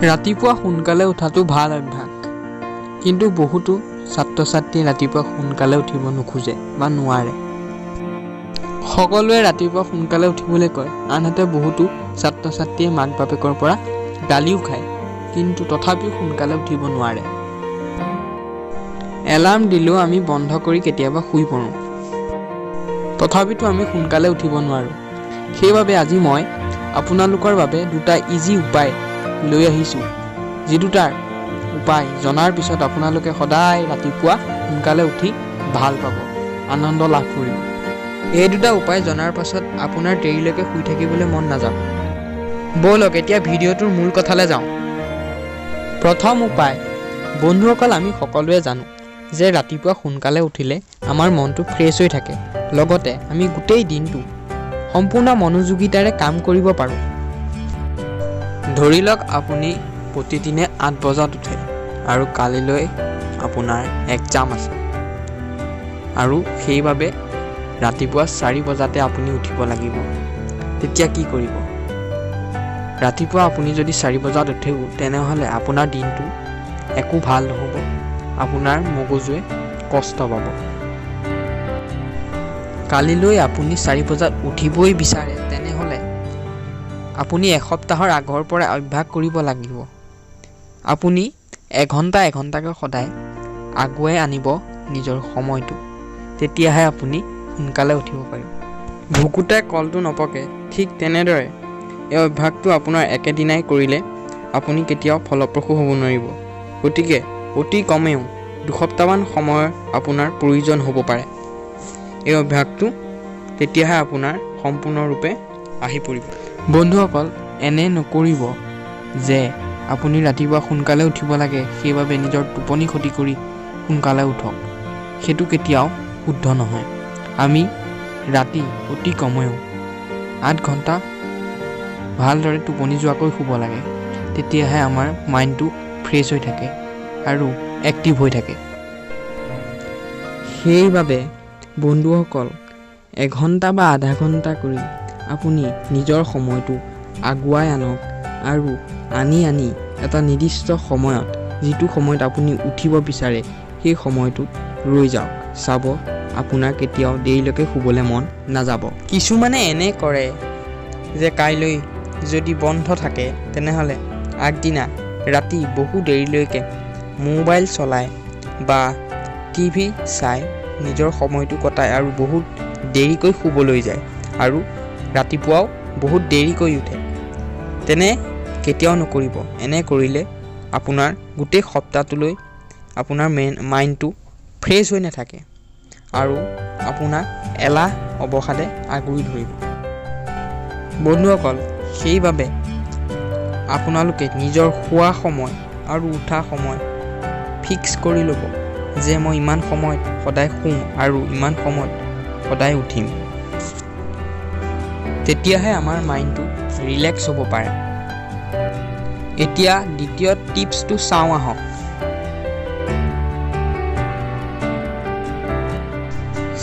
ৰাতিপুৱা সোনকালে উঠাটো ভাল অভ্যাস, কিন্তু বহুতো ছাত্ৰ-ছাত্ৰীয়ে ৰাতিপুৱা সোনকালে উঠিব নোখোজে বা নোৱাৰে। সকলোৱে ৰাতিপুৱা সোনকালে উঠিবলৈ কয়, আনহাতে বহুতো ছাত্ৰ-ছাত্ৰীয়ে মাক-বাপেকৰ পৰা গালিও খায়, কিন্তু তথাপিও সোনকালে উঠিব নোৱাৰে। এলাৰ্ম দিলেও আমি বন্ধ কৰি কেতিয়াবা শুই পৰোঁ, তথাপিতো আমি সোনকালে উঠিব নোৱাৰোঁ। সেইবাবে আজি মই আপোনালোকৰ বাবে দুটা ইজি উপায় লৈ আহিছোঁ, যি দুটাৰ উপায় জনাৰ পিছত আপোনালোকে সদায় ৰাতিপুৱা সোনকালে উঠি ভাল পাব, আনন্দ লাভ কৰিব। এই দুটা উপায় জনাৰ পাছত আপোনাৰ দেৰিলৈকে শুই থাকিবলৈ মন নাযাব। ব'লক এতিয়া ভিডিঅ'টোৰ মূল কথালৈ যাওঁ। প্ৰথম উপায়, বন্ধুসকল, আমি সকলোৱে জানো যে ৰাতিপুৱা সোনকালে উঠিলে আমাৰ মনটো ফ্ৰেছ হৈ থাকে, লগতে আমি গোটেই দিনটো সম্পূৰ্ণ মনোযোগিতাৰে কাম কৰিব পাৰোঁ। ধৰি লওক আপুনি প্ৰতিদিনে 8 বজাত উঠে আৰু কালিলৈ আপোনাৰ এক্সাম আছে আৰু সেইবাবে ৰাতিপুৱা 4 বজাতে আপুনি উঠিব লাগিব। তেতিয়া কি কৰিব? ৰাতিপুৱা আপুনি যদি 4 বজাত উঠেও তেনেহ'লে আপোনাৰ দিনটো একো ভাল নহ'ব, আপোনাৰ মগজুৱে কষ্ট পাব। কালিলৈ আপুনি 4 বজাত উঠিবই বিচাৰে তেনেহ'লে আপুনি এসপ্তাহৰ আগৰ পৰা অভ্যাস কৰিব লাগিব। আপুনি এঘণ্টাকৈ সদায় আগুৱাই আনিব নিজৰ সময়টো, তেতিয়াহে আপুনি সোনকালে উঠিব পাৰিব। ভুকুতে কলটো নপকে, ঠিক তেনেদৰে এই অভ্যাসটো আপোনাৰ একেদিনাই কৰিলে আপুনি কেতিয়াও ফলপ্ৰসূ হ'ব নোৱাৰিব। গতিকে অতি কমেও 2 সপ্তাহমান সময়ৰ আপোনাৰ প্ৰয়োজন হ'ব পাৰে এই অভ্যাসটো, তেতিয়াহে আপোনাৰ সম্পূৰ্ণৰূপে আহি পৰিব। বন্ধুসকল, এনে নকৰিব যে আপুনি ৰাতিপুৱা সোনকালে উঠিব লাগে, সেইবাবে নিজৰ টোপনি ক্ষতি কৰি সোনকালে উঠক। সেইটো কেতিয়াও শুদ্ধ নহয়। আমি ৰাতি অতি কমেও 8 ঘণ্টা ভালদৰে টোপনি যোৱাকৈ শুব লাগে, তেতিয়াহে আমাৰ মাইণ্ডটো ফ্ৰেছ হৈ থাকে আৰু এক্টিভ হৈ থাকে। সেইবাবে বন্ধুসকল, 1 ঘণ্টা বা আধা ঘণ্টা কৰি আপুনি নিজৰ সময়টো আগুৱাই আনক আৰু আনি এটা নিৰ্দিষ্ট সময়ত, যিটো সময়ত আপুনি উঠিব বিচাৰে সেই সময়টোত ৰৈ যাওক। চাব আপোনাৰ কেতিয়াও দেৰিলৈকে শুবলৈ মন নাযাব। কিছুমানে এনে কৰে যে কাইলৈ যদি বন্ধ থাকে তেনেহ'লে আগদিনা ৰাতি বহু দেৰিলৈকে মোবাইল চলায় বা টিভি চাই নিজৰ সময়টো কটায় আৰু বহুত দেৰিকৈ শুবলৈ যায় আৰু ৰাতিপুৱাও বহুত দেৰিকৈ উঠে। তেনে কেতিয়াও নকৰিব। এনে কৰিলে আপোনাৰ গোটেই সপ্তাহটোলৈ আপোনাৰ মাইণ্ডটো ফ্ৰেছ হৈ নাথাকে আৰু আপোনাক এলাহ অৱসাদে আগুৰি ধৰিব। বন্ধুসকল, সেইবাবে আপোনালোকে নিজৰ শোৱা সময় আৰু উঠা সময় ফিক্স কৰি ল'ব যে মই ইমান সময়ত সদায় শুম আৰু ইমান সময়ত সদায় উঠিম। তেতিয়াহে আমাৰ মাইণ্ডটো ৰিলেক্স হ'ব পাৰে। এতিয়া দ্বিতীয় টিপছটো চাওঁ আহক।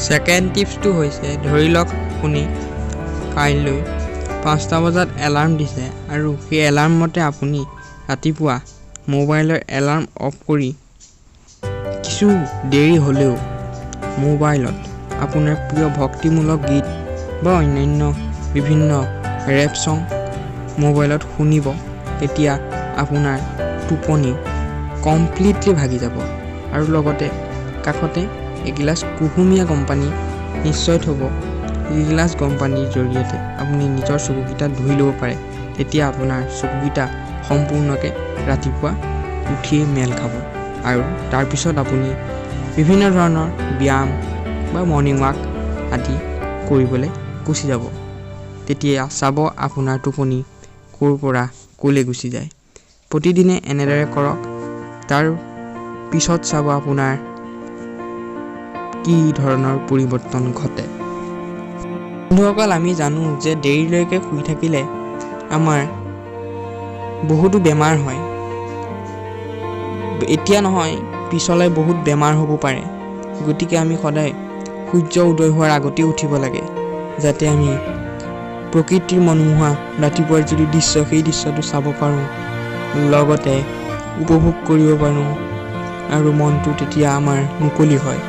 ছেকেণ্ড টিপছটো হৈছে, ধৰি লওক আপুনি কাইলৈ 5টা বজাত এলাৰ্ম দিছে আৰু সেই এলাৰ্ম মতে আপুনি ৰাতিপুৱা মোবাইলৰ এলাৰ্ম অফ কৰি কিছু দেৰি হ'লেও মোবাইলত আপোনাৰ প্ৰিয় ভক্তিমূলক গীত বা অন্যান্য বিভিন্ন ৰেপ ছং মোবাইলত শুনিব। তেতিয়া আপোনাৰ টোপনি কমপ্লিটলি ভাগি যাব আৰু লগতে কাষতে এগিলাচ কুহুমীয়া গৰমপানী নিশ্চয় থ'ব। এগিলাচ গৰমপানীৰ জৰিয়তে আপুনি নিজৰ চকুকেইটা ধুই ল'ব পাৰে। তেতিয়া আপোনাৰ চকুকেইটা সম্পূৰ্ণকৈ ৰাতিপুৱা উঠিয়ে মেল খাব আৰু তাৰপিছত আপুনি বিভিন্ন ধৰণৰ ব্যায়াম বা মৰ্ণিং ৱাক আদি কৰিবলৈ গুচি যাব। তেতিয়া চাব আপোনাৰ টোপনি ক'ৰ পৰা ক'লৈ গুচি যায়। প্ৰতিদিনে এনেদৰে কৰক, তাৰ পিছত চাব আপোনাৰ কি ধৰণৰ পৰিৱৰ্তন ঘটে। বন্ধুসকল, আমি জানো যে দেৰিলৈকে শুই থাকিলে আমাৰ বহুতো বেমাৰ হয়। এতিয়া নহয়, পিছলৈ বহুত বেমাৰ হ'ব পাৰে। গতিকে আমি সদায় সূৰ্য উদয় হোৱাৰ আগতেই উঠিব লাগে, যাতে আমি প্ৰকৃতিৰ মনোমোহা ৰাতিপুৱাৰ যিটো দৃশ্য সেই দৃশ্যটো চাব পাৰোঁ লগতে উপভোগ কৰিব পাৰোঁ আৰু মনটো তেতিয়া আমাৰ মুকলি হয়।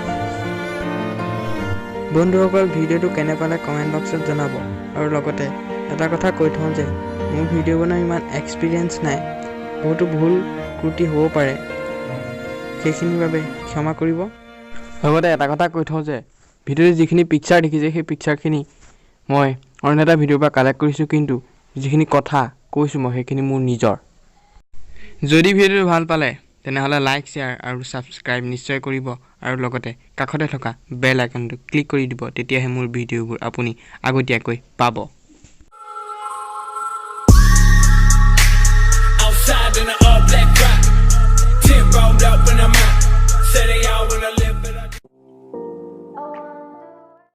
বন্ধুসকল, ভিডিঅ'টো কেনে পালে কমেণ্ট বক্সত জনাব। আৰু লগতে এটা কথা কৈ থওঁ যে মোৰ ভিডিঅ' বনোৱাৰ ইমান এক্সপিৰিয়েঞ্চ নাই, বহুতো ভুল ত্ৰুটি হ'ব পাৰে, সেইখিনিৰ বাবে ক্ষমা কৰিব। লগতে এটা কথা কৈ থওঁ যে ভিডিঅ'ত যিখিনি পিকচাৰ দেখিছে সেই পিকচাৰখিনি মই অন্য এটা ভিডিঅ'ৰ পৰা কালেক্ট কৰিছোঁ, কিন্তু যিখিনি কথা কৈছোঁ মই সেইখিনি মোৰ নিজৰ। যদি ভিডিঅ'টো ভাল পালে তেনেহ'লে লাইক, শ্বেয়াৰ আৰু ছাবস্ক্ৰাইব নিশ্চয় কৰিব আৰু লগতে কাষতে থকা বেল আইকনটো ক্লিক কৰি দিব, তেতিয়াহে মোৰ ভিডিঅ'বোৰ আপুনি আগতীয়াকৈ পাব।